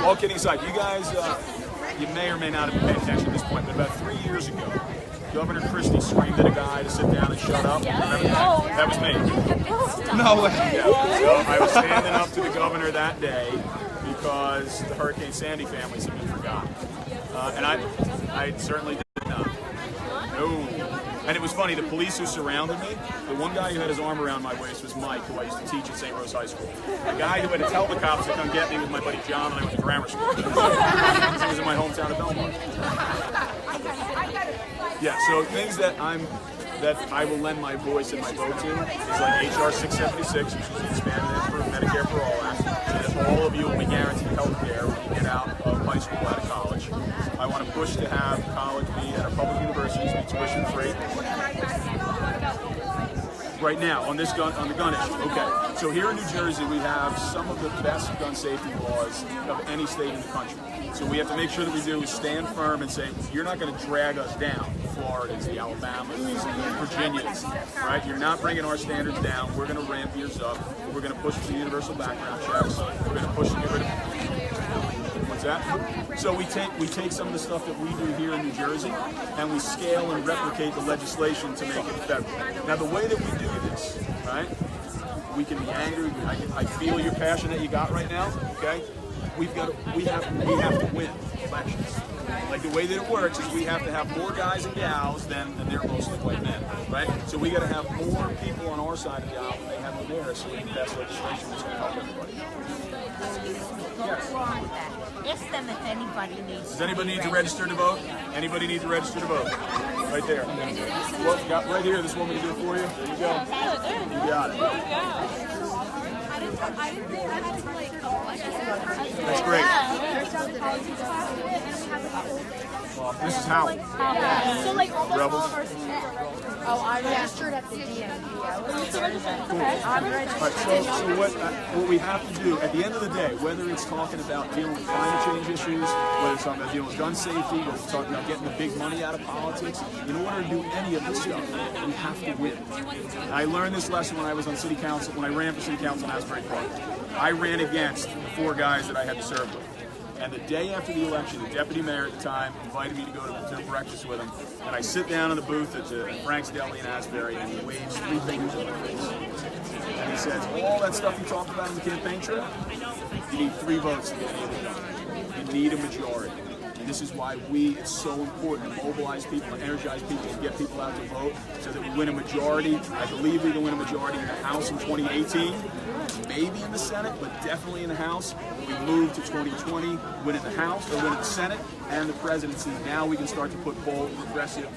all kidding aside, you guys, you may or may not have been paying attention at this point, but about 3 years ago, Governor Christie screamed at a guy to sit down and shut up. Remember that? That was me. No way. Yeah. So I was standing up to the governor that day because the Hurricane Sandy families have been forgotten. And I certainly did not. No. And it was funny, the police who surrounded me, the one guy who had his arm around my waist was Mike, who I used to teach at St. Rose High School. The guy who had to tell the cops to come get me was my buddy John, and I went to grammar school. He was in my hometown of Belmont. Yeah, so things that I will lend my voice and my vote to is like HR 676, which is expanded for Medicare for All Act, so that all of you will be guaranteed health care when you get out of high school, out of college. I want to push to have college be at our public universities be tuition free. Right now, on the gun issue. Okay, so here in New Jersey, we have some of the best gun safety laws of any state in the country. So we have to make sure that we do is stand firm and say, you're not going to drag us down. The Floridas, the Alabamas, the Virginias, right? You're not bringing our standards down. We're going to ramp yours up. We're going to push for universal background checks. We're going to push to get rid of. What's that? So we take some of the stuff that we do here in New Jersey, and we scale and replicate the legislation to make it federal. Now, the way that we do this, right? We can be angry. I feel your passion that you got right now. Okay. We have to win elections. Like the way that it works is we have to have more guys and gals than they're mostly white men, right? So we got to have more people on our side of the aisle than they have on theirs, so we can pass legislation that's going to help everybody. Yes. Ask them if anybody needs. Does anybody need to register to vote? Anybody need to register to vote? Right there. Well, got right here. This woman can do it for you. There you go. You got it. That's great. This is how. So like almost Rebels. all of our students are registered. Oh, I registered at the DMV. So what we have to do at the end of the day, whether it's talking about dealing with climate change issues, whether it's talking about dealing with gun safety, whether it's talking about getting the big money out of politics, in order to do any of this stuff, we have to win. I learned this lesson when I was on city council, when I ran for city council in Asbury Park. I ran against the 4 guys that I had to serve with. And the day after the election, the deputy mayor at the time invited me to go to breakfast with him. And I sit down in the booth at Frank's Deli in Asbury, and he waves 3 fingers in my face. And he says, all that stuff you talked about in the campaign trail, you need 3 votes to get any of it done. You need a majority. And this is why it's so important to mobilize people and energize people and get people out to vote so that we win a majority. I believe we can win a majority in the House in 2018. Maybe in the Senate, but definitely in the House. We move to 2020, win in the House, or win in the Senate, and the presidency. Now we can start to put bold, progressive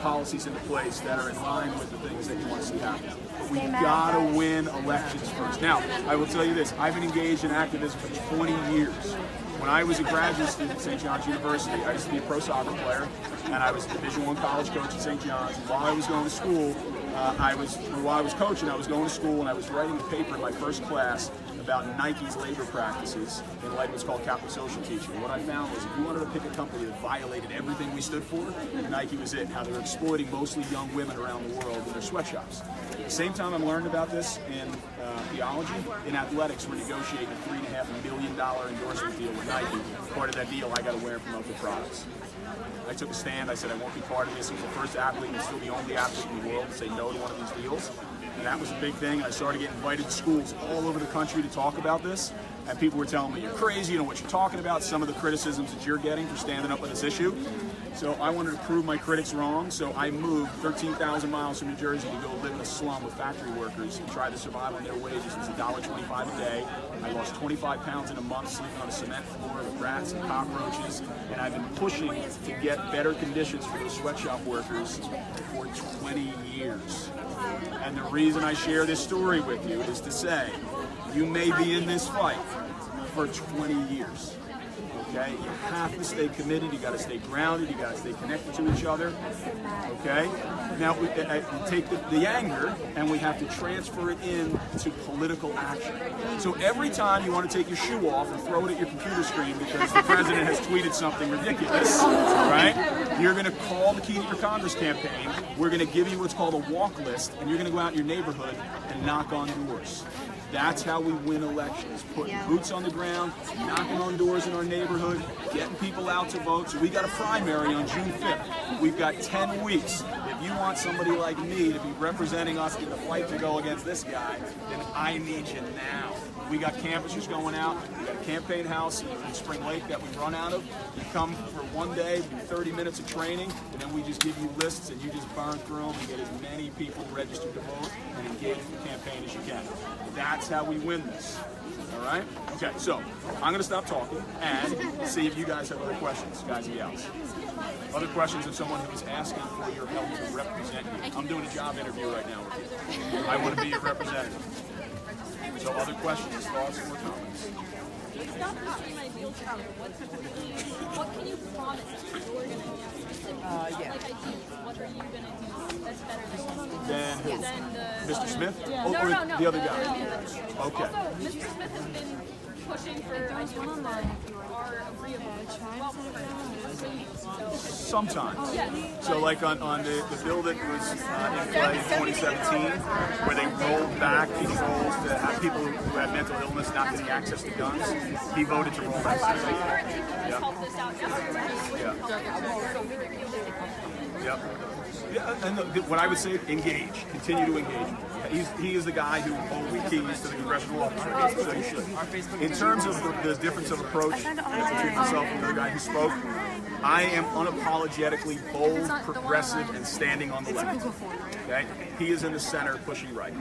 policies into place that are in line with the things that you want to see happen. But we gotta win elections first. Now, I will tell you this, I've been engaged in activism for 20 years. When I was a graduate student at St. John's University, I used to be a pro soccer player, and I was a Division I college coach at St. John's. And while I was going to school, while I was coaching, I was going to school and I was writing a paper in my first class about Nike's labor practices in light of what's called Catholic social teaching. And what I found was if you wanted to pick a company that violated everything we stood for, Nike was it. How they were exploiting mostly young women around the world in their sweatshops. At the same time I'm learning about this in theology, in athletics, we're negotiating a $3.5 million endorsement deal with Nike. Part of that deal, I got to wear promote their products. I took a stand. I said I won't be part of this. I was the first athlete and still the only athlete in the world to say no to one of these deals. And that was a big thing. And I started getting invited to schools all over the country to talk about this. And people were telling me, you're crazy, you know what you're talking about, some of the criticisms that you're getting for standing up on this issue. So I wanted to prove my critics wrong, so I moved 13,000 miles from New Jersey to go live in a slum with factory workers and try to survive on their wages. It was $1.25 a day. I lost 25 pounds in a month sleeping on a cement floor with rats and cockroaches, and I've been pushing to get better conditions for those sweatshop workers for 20 years. And the reason I share this story with you is to say, you may be in this fight for 20 years. Okay, you have to stay committed. You got to stay grounded. You got to stay connected to each other. Okay. Now we take the anger and we have to transfer it into political action. So every time you want to take your shoe off and throw it at your computer screen because the president has tweeted something ridiculous, right? You're going to call the Keady for Congress campaign. We're going to give you what's called a walk list, and you're going to go out in your neighborhood and knock on doors. That's how we win elections, putting boots on the ground, knocking on doors in our neighborhood, getting people out to vote. So we got a primary on June 5th. We've got 10 weeks. If you want somebody like me to be representing us in the fight to go against this guy, then I need you now. We got canvassers going out. We got a campaign house in Spring Lake that we run out of. You come for one day, do 30 minutes of training, and then we just give you lists and you just burn through them and get as many people registered to vote and engage in the campaign as you can. That's how we win this. All right? Okay, so I'm going to stop talking and see if you guys have other questions, guys and gals. Other questions of someone who's asking for your help to represent you. I'm doing a job interview right now with you. I want to be your representative. So other questions, thoughts, or comments? It's not pushing my deal together. What can you promise you're going to do? Like ideas, what are you going to do that's better than Mr. Smith? Yeah. Oh, No, the other guy? Okay. Okay. Also, Mr. Smith has been pushing for ideas that are agreeable. Sometimes. So like on the bill that was in play in 2017, where they rolled back controls to have people who had mental illness not getting access to guns, he voted to roll that back. Yeah, and what I would say, engage. Continue to engage. He is the guy who holds the keys to the congressional office, so you should. In terms of the difference of approach between myself and the guy who spoke, I am unapologetically bold, progressive, and standing on the left. Okay? He is in the center, pushing right.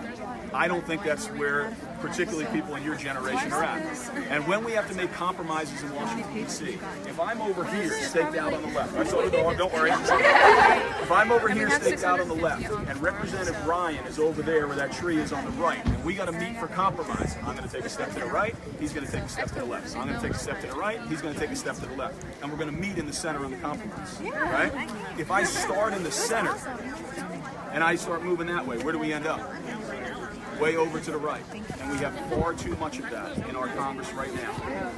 I don't think that's where particularly people in your generation are at. And when we have to make compromises in Washington, D.C., if I'm over here staked out on the left, I saw the dog, don't worry. If I'm over here staked out on the left, and Representative Ryan is over there where that tree is on the right, and we got to meet for compromise, I'm going to take a step to the right, he's going to take a step to the left. I'm going to take a step to the right, he's going to take a step to the left. And we're going to meet in the center on the compromise. Right? If I start in the center, and I start moving that way, where do we end up? Way over to the right. And we have far too much of that in our Congress right now.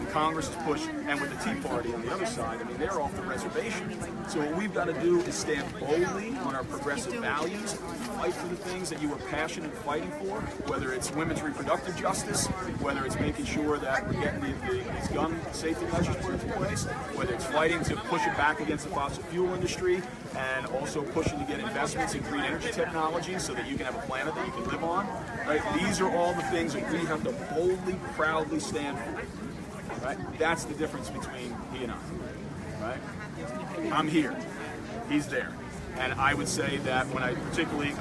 The Congress is pushed, and with the Tea Party on the other side, I mean, they're off the reservation. So what we've got to do is stand boldly on our progressive values, fight for the things that you are passionate in fighting for, whether it's women's reproductive justice, whether it's making sure that we're getting these gun safety measures put into place, whether it's fighting to push it back against the fossil fuel industry, and also pushing to get investments in green energy technology so that you can have a planet that you can live on. Right? These are all the things that we have to boldly, proudly stand for. Right? That's the difference between he and I. Right? I'm here. He's there. And I would say that when I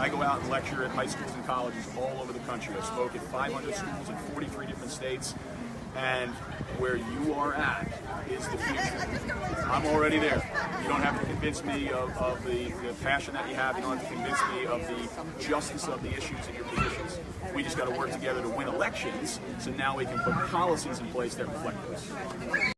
go out and lecture at high schools and colleges all over the country. I spoke at 500 schools in 43 different states. And where you are at is the future. I'm already there. You don't have to convince me of the passion that you have. You don't have to convince me of the justice of the issues in your positions. We just got to work together to win elections, so now we can put policies in place that reflect those.